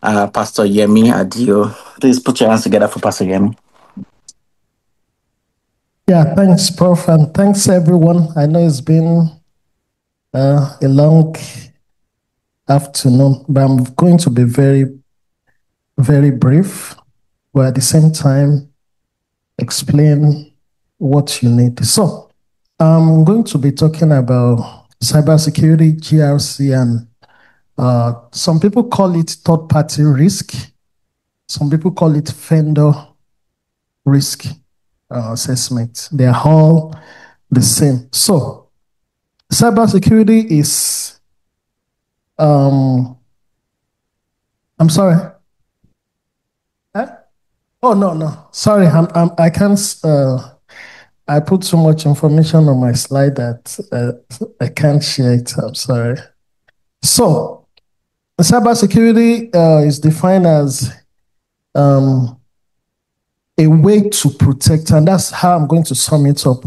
Pastor Yemi Adio. Please put your hands together for Pastor Yemi. Yeah, thanks, Prof, and thanks, everyone. I know it's been a long afternoon, but I'm going to be very, very brief, but at the same time, explain what you need. So, I'm going to be talking about cybersecurity, GRC, and some people call it third-party risk. Some people call it vendor risk assessment. They are all the same. So, cybersecurity is, I'm sorry. Oh, no. Sorry, I can't, I put too much information on my slide that I can't share it. I'm sorry. So, cybersecurity is defined as a way to protect, and that's how I'm going to sum it up.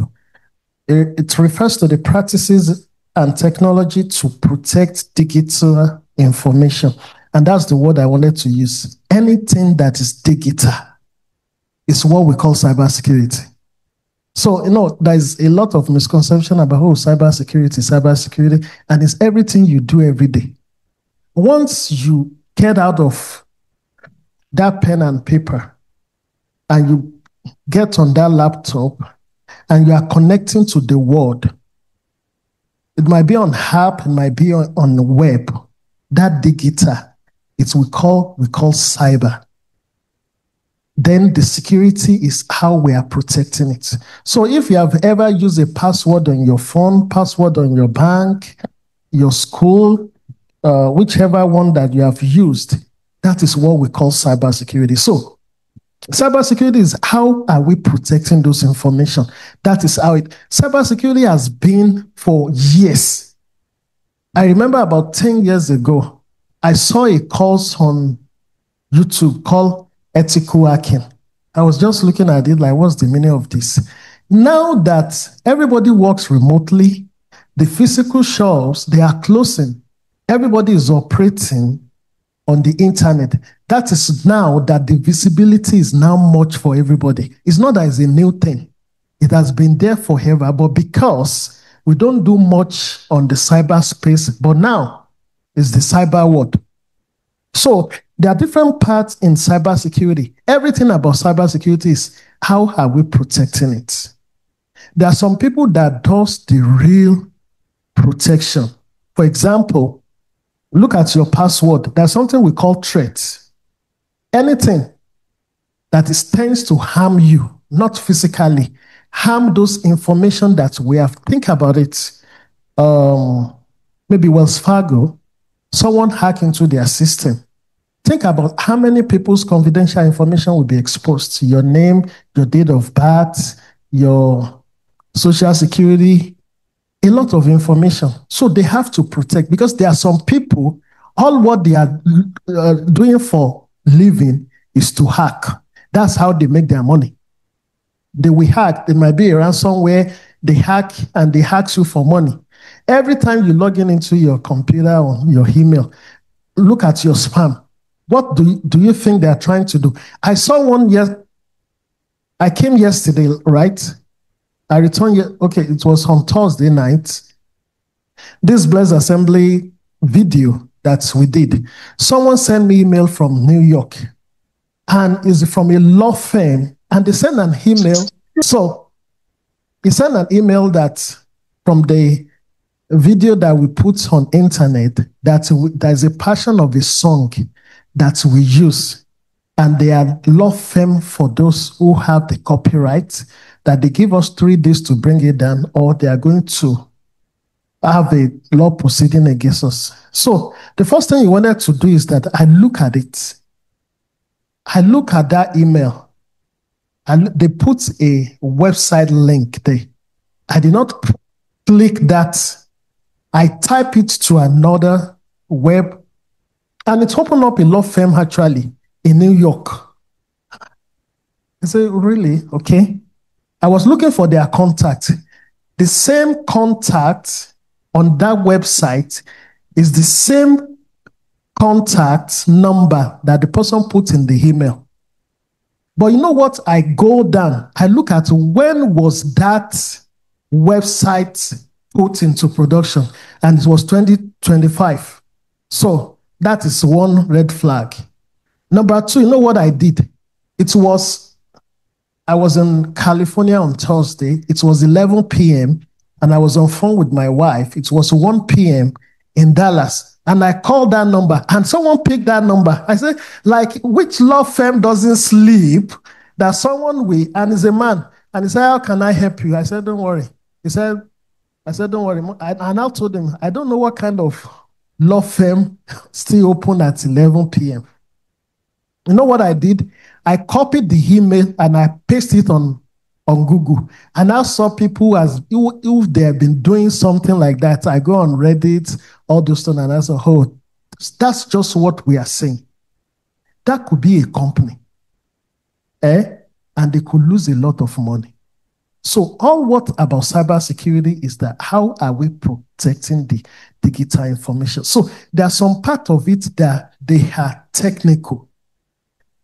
It refers to the practices and technology to protect digital information. And that's the word I wanted to use. Anything that is digital is what we call cybersecurity. So, there's a lot of misconception about cybersecurity, and it's everything you do every day. Once you get out of that pen and paper and you get on that laptop and you are connecting to the world, it might be on app, it might be on the web, that digital, it's we call cyber. Then the security is how we are protecting it. So if you have ever used a password on your phone, password on your bank, your school, whichever one that you have used, that is what we call cybersecurity. So cybersecurity is how are we protecting those information? That is how cybersecurity has been for years. I remember about 10 years ago, I saw a course on YouTube called ethical hacking. I was just looking at it like, what's the meaning of this? Now that everybody works remotely, the physical shops, they are closing. Everybody is operating on the internet. That is now that the visibility is now much for everybody. It's not that it's a new thing. It has been there forever, but because we don't do much on the cyberspace, but now it's the cyber world. So there are different parts in cybersecurity. Everything about cybersecurity is how are we protecting it? There are some people that does the real protection. For example, look at your password. There's something we call threats. Anything that tends to harm you, not physically, harm those information that we have. Think about it. Maybe Wells Fargo, someone hack into their system. Think about how many people's confidential information will be exposed. Your name, your date of birth, your social security, a lot of information. So they have to protect, because there are some people, all what they are doing for living is to hack. That's how they make their money. They will hack. There might be a ransomware. They hack and they hack you for money. Every time you log into your computer or your email, look at your spam. What do you think they're trying to do? I saw one I came yesterday, right? I returned, it was on Thursday night. This Blessed Assembly video that we did. Someone sent me email from New York, and is from a law firm, and they sent an email. So he sent an email that from the video that we put on internet, that there's a portion of a song that we use, and they are law firm for those who have the copyright, that they give us 3 days to bring it down, or they are going to have a law proceeding against us. So the first thing you wanted to do is that I look at it. I look at that email, and they put a website link there. I did not click that. I type it to another web, and it opened up a law firm actually in New York. I said, really? Okay. I was looking for their contact. The same contact on that website is the same contact number that the person put in the email. But you know what? I go down, I look at when was that website put into production, and it was 2025. So that is one red flag. Number two, you know what I did? I was in California on Thursday. It was 11 p.m. and I was on phone with my wife. It was 1 p.m. in Dallas. And I called that number and someone picked that number. I said, like, which law firm doesn't sleep that someone will, and he's a man. And he said, how can I help you? I said, don't worry. I said, don't worry. I now told him, I don't know what kind of law firm still open at 11 p.m. You know what I did? I copied the email and I pasted it on Google. And I saw people as if they have been doing something like that. I go on Reddit, all those things, and I said, oh, that's just what we are saying. That could be a company. And they could lose a lot of money. So all what about cybersecurity is that how are we protecting the digital information? So there's some part of it that they are technical.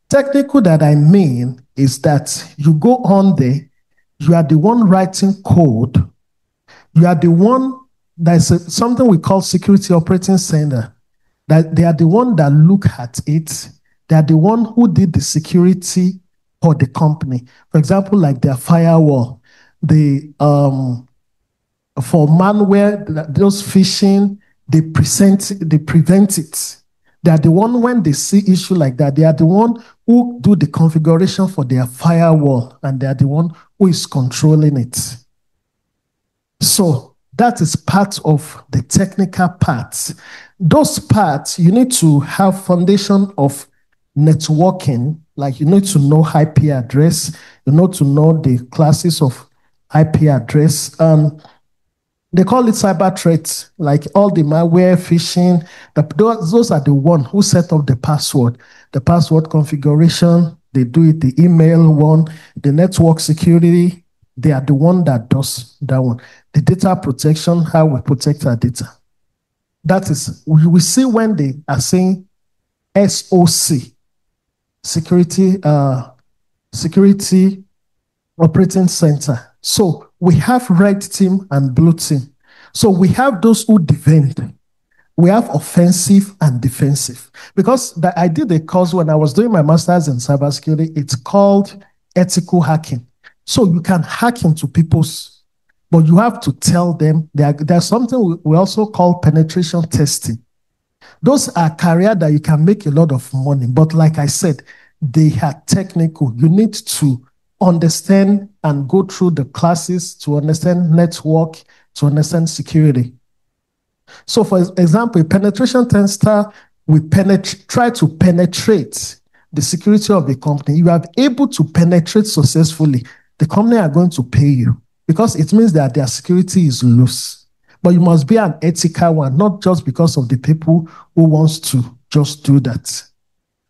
Technical that I mean is that you go on there, you are the one writing code, you are the one, there's something we call security operating center, that they are the one that look at it, they are the one who did the security for the company. For example, like their firewall, for malware, those phishing, they prevent it. They are the one, when they see issue like that, they are the one who do the configuration for their firewall, and they are the one who is controlling it. So that is part of the technical parts. Those parts, you need to have foundation of networking, like you need to know IP address, you need to know the classes of IP address. They call it cyber threats, like all the malware, phishing. Those are the one who set up the password configuration. They do it, the email one, the network security. They are the one that does that one. The data protection, how we protect our data. That is, we see when they are saying SOC, security operating center. So we have red team and blue team. So we have those who defend. We have offensive and defensive. Because I did a course when I was doing my master's in cybersecurity. It's called ethical hacking. So you can hack into people's, but you have to tell them. There's something we also call penetration testing. Those are careers that you can make a lot of money. But like I said, they are technical. You need to understand and go through the classes to understand network, to understand security. So for example, a penetration tester will try to penetrate the security of the company. You are able to penetrate successfully, the company are going to pay you because it means that their security is loose. But you must be an ethical one, not just because of the people who wants to just do that.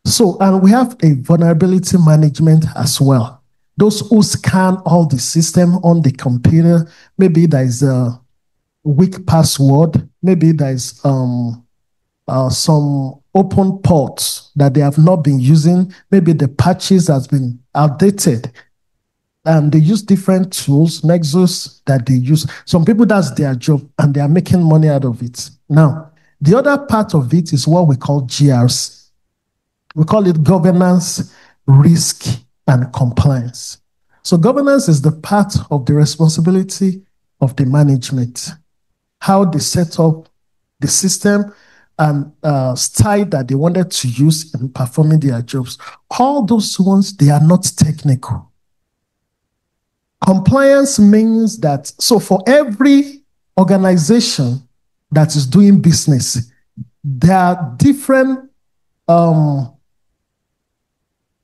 So, and we have a vulnerability management as well. Those who scan all the system on the computer, maybe there is a weak password, maybe there is some open ports that they have not been using, maybe the patches has been outdated. And they use different tools, Nexus, that they use. Some people, that's their job, and they are making money out of it. Now, the other part of it is what we call GRC. We call it governance, risk, and compliance. So governance is the part of the responsibility of the management, how they set up the system and style that they wanted to use in performing their jobs. All those ones, they are not technical. Compliance means that, so for every organization that is doing business, there are different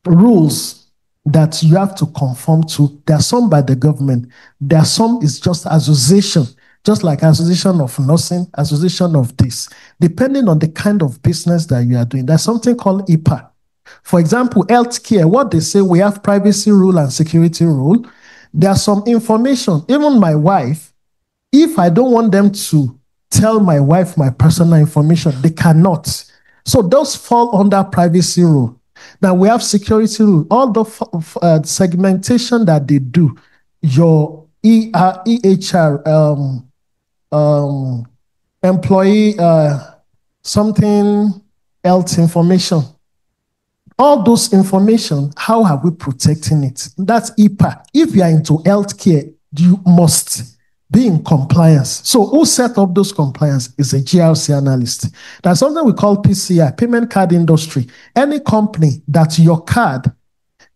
rules that you have to conform to. There are some by the government. There are some is just association, just like association of nursing, association of this, depending on the kind of business that you are doing. There's something called IPA. For example, healthcare, what they say, we have privacy rule and security rule. There's some information, even my wife, if I don't want them to tell my wife my personal information, they cannot. So those fall under privacy rule. Now we have security rule. All the segmentation that they do, your EHR, employee something else information. All those information, how are we protecting it? That's EPA. If you are into healthcare, you must be in compliance. So who set up those compliance is a GRC analyst. There's something we call PCI, payment card industry. Any company that your card,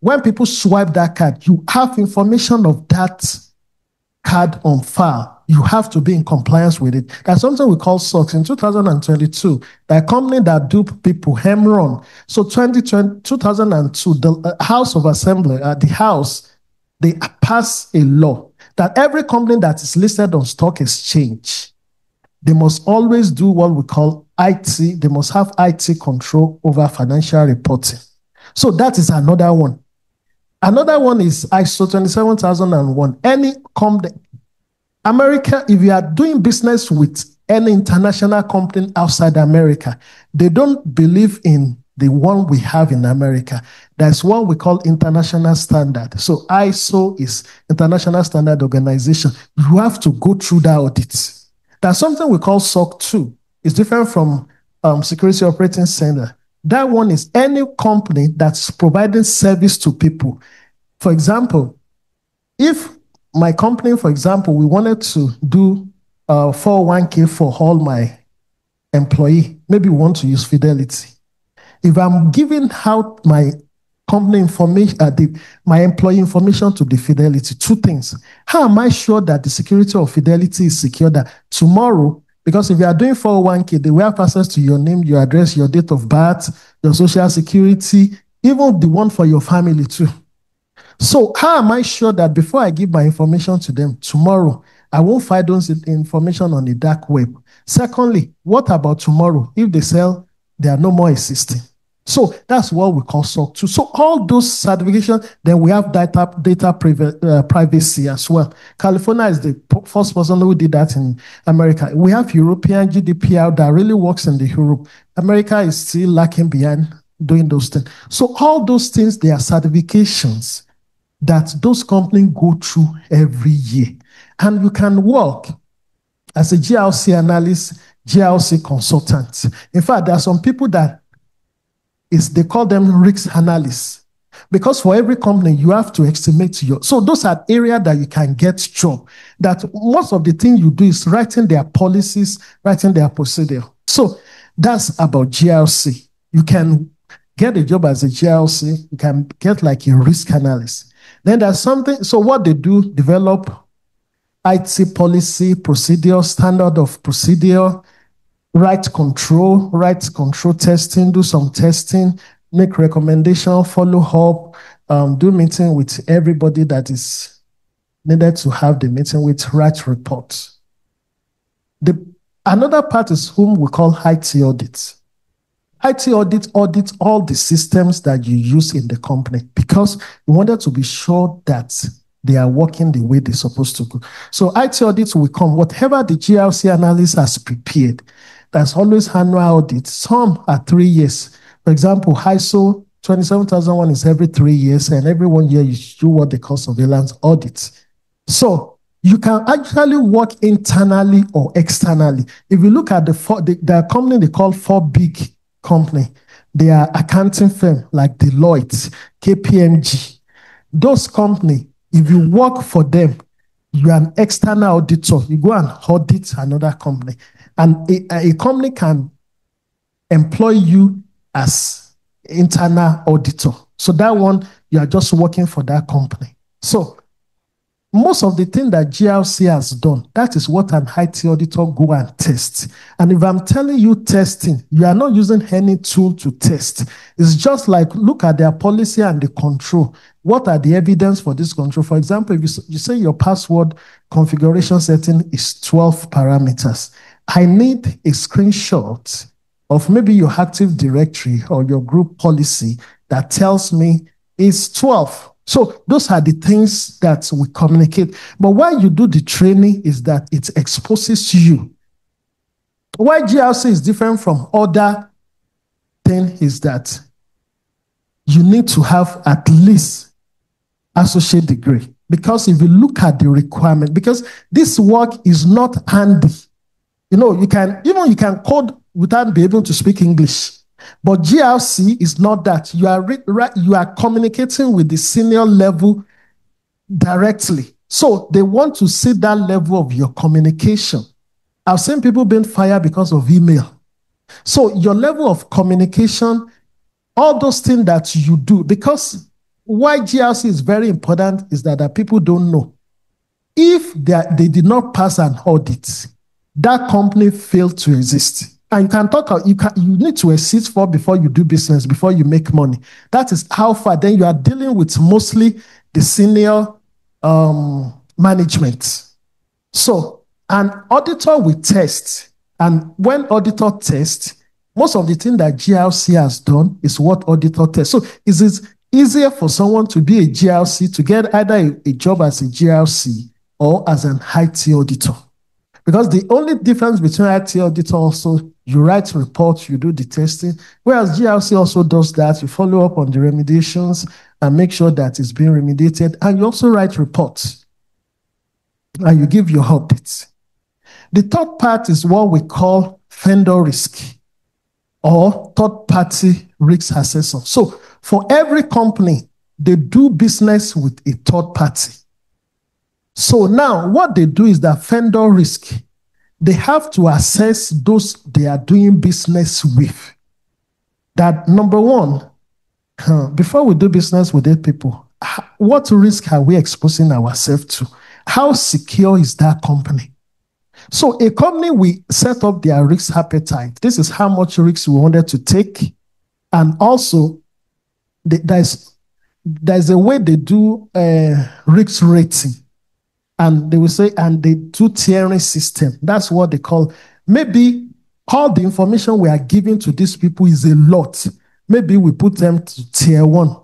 when people swipe that card, you have information of that card on file. You have to be in compliance with it. There's something we call SOX. In 2022, the company that duped people, Hemron. So 2002, the House of Assembly, the House, they passed a law that every company that is listed on stock exchange, they must always do what we call IT. They must have IT control over financial reporting. So that is another one. Another one is ISO 27001. Any company, America, if you are doing business with any international company outside America, they don't believe in the one we have in America. There's one we call international standard. So ISO is International Standard Organization. You have to go through that audit. There's something we call SOC 2. It's different from Security Operating Center. That one is any company that's providing service to people. For example, if my company, for example, we wanted to do 401k for all my employee, maybe we want to use Fidelity. If I'm giving out my company information, my employee information to the Fidelity, two things. How am I sure that the security of Fidelity is secure that tomorrow, because if you are doing 401k, they will have access to your name, your address, your date of birth, your social security, even the one for your family too. So how am I sure that before I give my information to them tomorrow, I won't find those information on the dark web? Secondly, what about tomorrow? If they sell, they are no more existing. So that's what we call SOC 2. So all those certifications, then we have data privacy as well. California is the first person who did that in America. We have European GDPR that really works in the Europe. America is still lacking behind doing those things. So all those things, they are certifications that those companies go through every year. And you can work as a GRC analyst, GRC consultant. In fact, there are some people that they call them risk analysts. Because for every company, you have to estimate so those are areas that you can get job. That most of the thing you do is writing their policies, writing their procedure. So that's about GRC. You can get a job as a GRC. You can get like a risk analyst. Then there's something, so what they do, develop IT policy, procedure, standard of procedure, write control testing, do some testing, make recommendation, follow up, do meeting with everybody that is needed to have the meeting with, write reports. Another part is whom we call IT audit. IT audit audits all the systems that you use in the company because we wanted to be sure that they are working the way they're supposed to go. So IT audits will come, whatever the GRC analyst has prepared. There's always annual audits. Some are 3 years. For example, ISO 27001 is every 3 years, and every 1 year you do what they call surveillance audit. So you can actually work internally or externally. If you look at the company they call 4 big company, they are accounting firm like Deloitte, KPMG. Those companies, if you work for them, you are an external auditor. You go and audit another company. And a company can employ you as internal auditor. So that one, you are just working for that company. So most of the thing that GRC has done, that is what an IT auditor go and test. And if I'm telling you testing, you are not using any tool to test. It's just like look at their policy and the control. What are the evidence for this control? For example, if you say your password configuration setting is 12 parameters, I need a screenshot of maybe your Active Directory or your group policy that tells me it's 12. So those are the things that we communicate. But why you do the training is that it exposes you. Why GRC is different from other thing is that you need to have at least associate degree. Because if you look at the requirement, because this work is not handy. You can code without being able to speak English. But GRC is not that. You are communicating with the senior level directly. So they want to see that level of your communication. I've seen people being fired because of email. So your level of communication, all those things that you do, because why GRC is very important is that people don't know. If they did not pass an audit, that company failed to exist. And you need to exist before you do business, before you make money. That is how far. Then you are dealing with mostly the senior management. So an auditor will test. And when auditor tests, most of the thing that GRC has done is what auditor tests. So is it easier for someone to be a GRC, to get either a job as a GRC or as an IT auditor? Because the only difference between IT auditor also, you write reports, you do the testing, whereas GRC also does that. You follow up on the remediations and make sure that it's being remediated, and you also write reports and you give your updates. The third part is what we call vendor risk or third-party risk assessor. So for every company, they do business with a third party. So now what they do is that vendor risk, they have to assess those they are doing business with. That number one, before we do business with 8 people, what risk are we exposing ourselves to? How secure is that company? So a company, we set up their risk appetite. This is how much risk we wanted to take. And also, there's a way they do risk rating. And they will say, and they do tiering system. That's what they call, maybe all the information we are giving to these people is a lot. Maybe we put them to tier 1.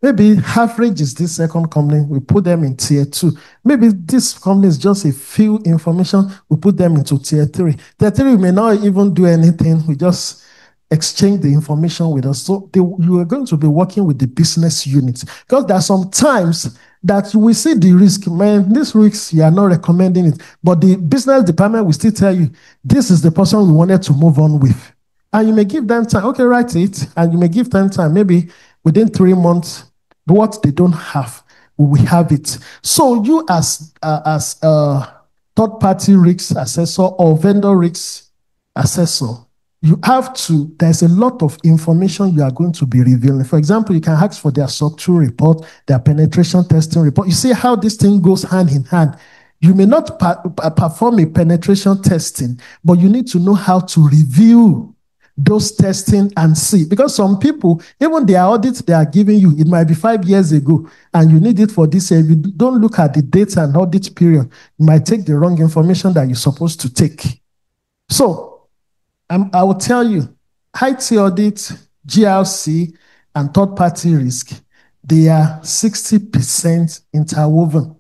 Maybe average is this second company, we put them in tier 2. Maybe this company is just a few information, we put them into tier 3. Tier 3, we may not even do anything, we just exchange the information with us. So you are going to be working with the business unit. Because there are some times that we see the risk, man, this risk, you are not recommending it. But the business department will still tell you, this is the person we wanted to move on with. And you may give them time, okay, write it. And you may give them time, maybe within 3 months, what they don't have, we will have it. So you as a third-party risk assessor or vendor risk assessor, you have to, there's a lot of information you are going to be revealing. For example, you can ask for their SOC 2 report, their penetration testing report. You see how this thing goes hand in hand. You may not perform a penetration testing, but you need to know how to review those testing and see. Because some people, even their audits they are giving you, it might be 5 years ago, and you need it for this year. If you don't look at the data and audit period, you might take the wrong information that you're supposed to take. So, I will tell you, IT audit, GRC, and third-party risk, they are 60% interwoven.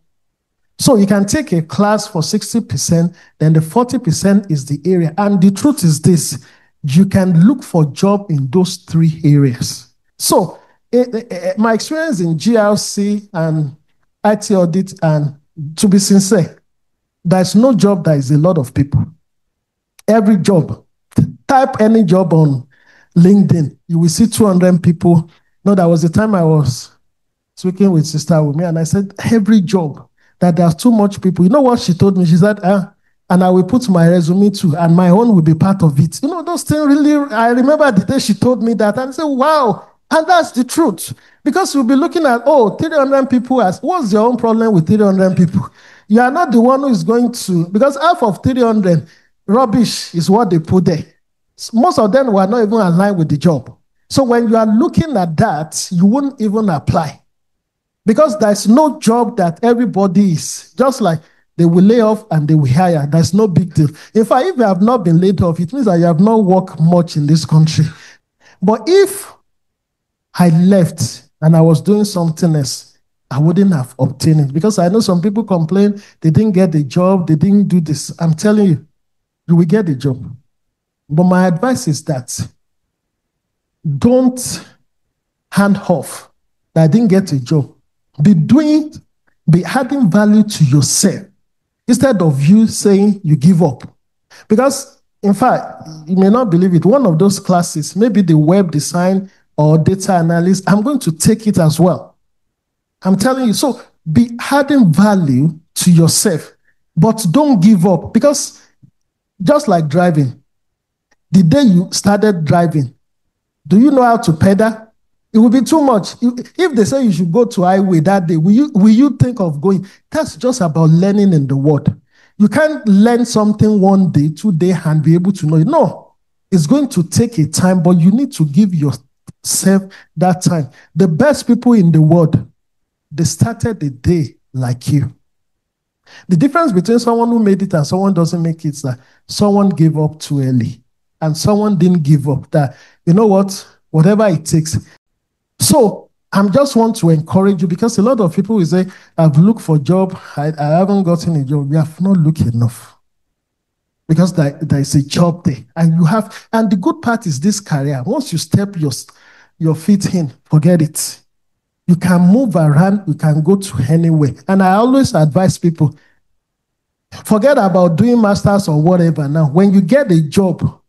So you can take a class for 60%, then the 40% is the area. And the truth is this, you can look for job in those 3 areas. So my experience in GRC and IT audit, and to be sincere, there's no job that is a lot of people. Every job, type any job on LinkedIn, you will see 200 people. No, there was a time I was speaking with Sister Wumi, and I said, every job, that there's too much people. You know what she told me? She said, and I will put my resume too, and my own will be part of it. You know, those things really, I remember the day she told me that, and I said, wow, and that's the truth. Because you'll be looking at, 300 people, what's your own problem with 300 people? You are not the one who is going to, because half of 300, rubbish is what they put there. Most of them were not even aligned with the job. So when you are looking at that, you wouldn't even apply. Because there's no job that everybody is. Just like they will lay off and they will hire. There's no big deal. In fact, if you have not been laid off, it means that you have not worked much in this country. But if I left and I was doing something else, I wouldn't have obtained it. Because I know some people complain, they didn't get the job, they didn't do this. I'm telling you, you will get the job. But my advice is that don't hand off that I didn't get a job. Be adding value to yourself instead of you saying you give up. Because, in fact, you may not believe it, one of those classes, maybe the web design or data analyst, I'm going to take it as well. I'm telling you, so be adding value to yourself, but don't give up. Because just like driving, the day you started driving, do you know how to pedal? It will be too much. If they say you should go to highway that day, will you think of going? That's just about learning in the word. You can't learn something 1 day, 2 days, and be able to know it. No, it's going to take a time, but you need to give yourself that time. The best people in the world, they started the day like you. The difference between someone who made it and someone doesn't make it is that someone gave up too early and someone didn't give up. That, you know what, whatever it takes. So I just want to encourage you, because a lot of people will say, I've looked for a job, I haven't gotten a job. You have not looked enough. Because there is a job there. And the good part is this career. Once you step your feet in, forget it. You can move around, you can go to anywhere. And I always advise people, forget about doing masters or whatever now. When you get a job,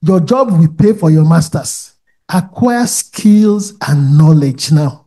your job will pay for your masters. Acquire skills and knowledge now.